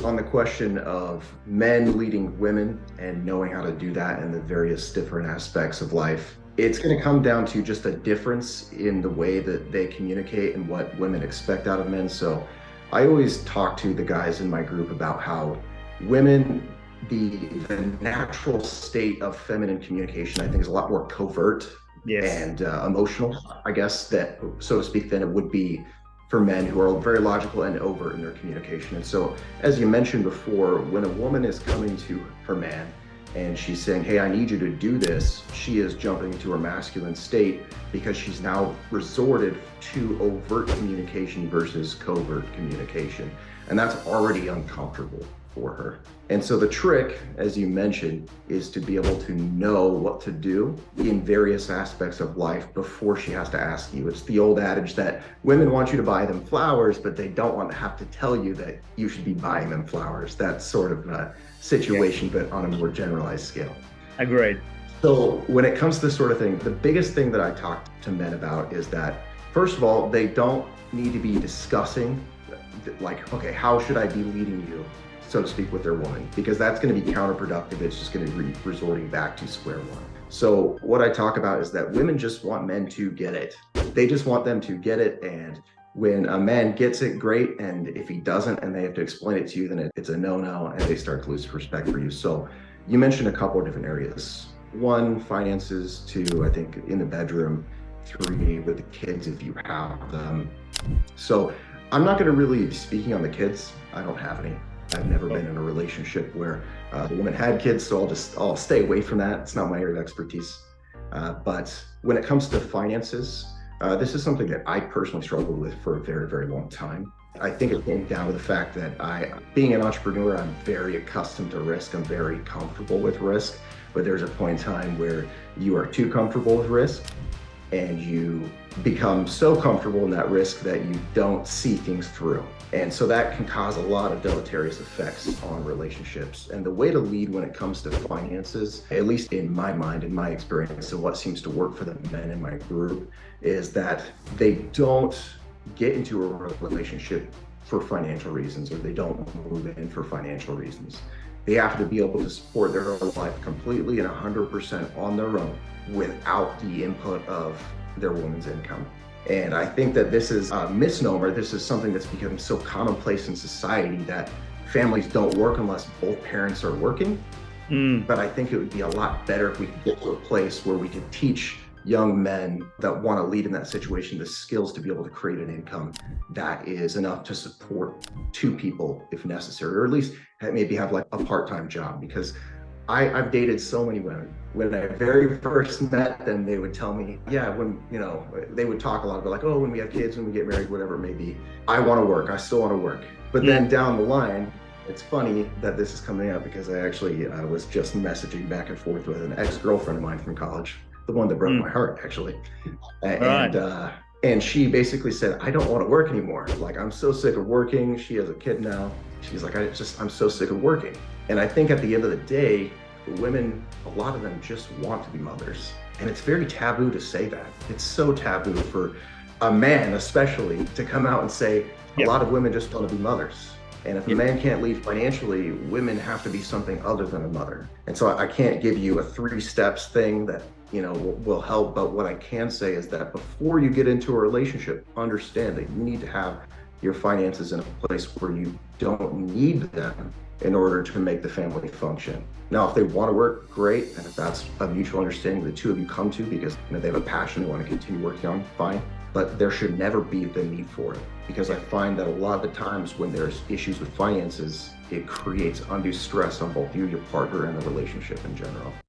on the question of men leading women and knowing how to do that in the various different aspects of life, it's going to come down to just a difference in the way that they communicate and what women expect out of men. So I always talk to the guys in my group about how women, the natural state of feminine communication, I think, is a lot more covert Yes. and emotional, I guess, that, so to speak, than it would be for men who are very logical and overt in their communication. And so, as you mentioned before, when a woman is coming to her man and she's saying, hey, I need you to do this, she is jumping into her masculine state because she's now resorted to overt communication versus covert communication. And that's already uncomfortable for her. And so the trick, as you mentioned, is to be able to know what to do in various aspects of life before she has to ask you. It's the old adage that women want you to buy them flowers, but they don't want to have to tell you that you should be buying them flowers. That's sort of a situation, but on a more generalized scale. Agreed. So when it comes to this sort of thing, the biggest thing that I talk to men about is that, first of all, they don't need to be discussing like, okay, how should I be leading you, so to speak, with their woman, because that's going to be counterproductive. It's just going to be resorting back to square one. So what I talk about is that women just want men to get it. They just want them to get it. And when a man gets it, great. And if he doesn't and they have to explain it to you, then it's a no-no and they start to lose respect for you. So you mentioned a couple of different areas. One, finances. Two, I think in the bedroom. Three, with the kids if you have them. So I'm not going to really be speaking on the kids. I don't have any. I've never been in a relationship where the woman had kids, so I'll stay away from that. It's not my area of expertise. But when it comes to finances, this is something that I personally struggled with for a very, very long time. I think it came down to the fact that being an entrepreneur, I'm very accustomed to risk. I'm very comfortable with risk, but there's a point in time where you are too comfortable with risk and you become so comfortable in that risk that you don't see things through. And so that can cause a lot of deleterious effects on relationships. And the way to lead when it comes to finances, at least in my mind, in my experience, and what seems to work for the men in my group, is that they don't get into a relationship for financial reasons, or they don't move in for financial reasons. They have to be able to support their life completely and 100% on their own without the input of their woman's income. And I think that this is a misnomer. This is something that's become so commonplace in society that families don't work unless both parents are working. But I think it would be a lot better if we could get to a place where we could teach young men that want to lead in that situation the skills to be able to create an income that is enough to support two people if necessary, or at least maybe have like a part-time job. Because I've dated so many women. When I very first met them, they would tell me, yeah, when, they would talk a lot about like, oh, when we have kids, when we get married, whatever it may be, I want to work. I still want to work. But then down the line, it's funny that this is coming up because I actually was just messaging back and forth with an ex-girlfriend of mine from college, the one that broke my heart, actually. And she basically said, I don't want to work anymore. Like, I'm so sick of working. She has a kid now. She's like, I'm so sick of working. And I think at the end of the day, women, a lot of them just want to be mothers. And it's very taboo to say that. It's so taboo for a man, especially, to come out and say, a lot of women just want to be mothers. And if a man can't lead financially, women have to be something other than a mother. And so I can't give you a 3 steps thing that, will help. But what I can say is that before you get into a relationship, understand that you need to have your finances in a place where you don't need them in order to make the family function. Now, if they want to work, great. And if that's a mutual understanding the two of you come to because they have a passion they want to continue working on, fine. But there should never be the need for it. Because I find that a lot of the times when there's issues with finances, it creates undue stress on both you, your partner, and the relationship in general.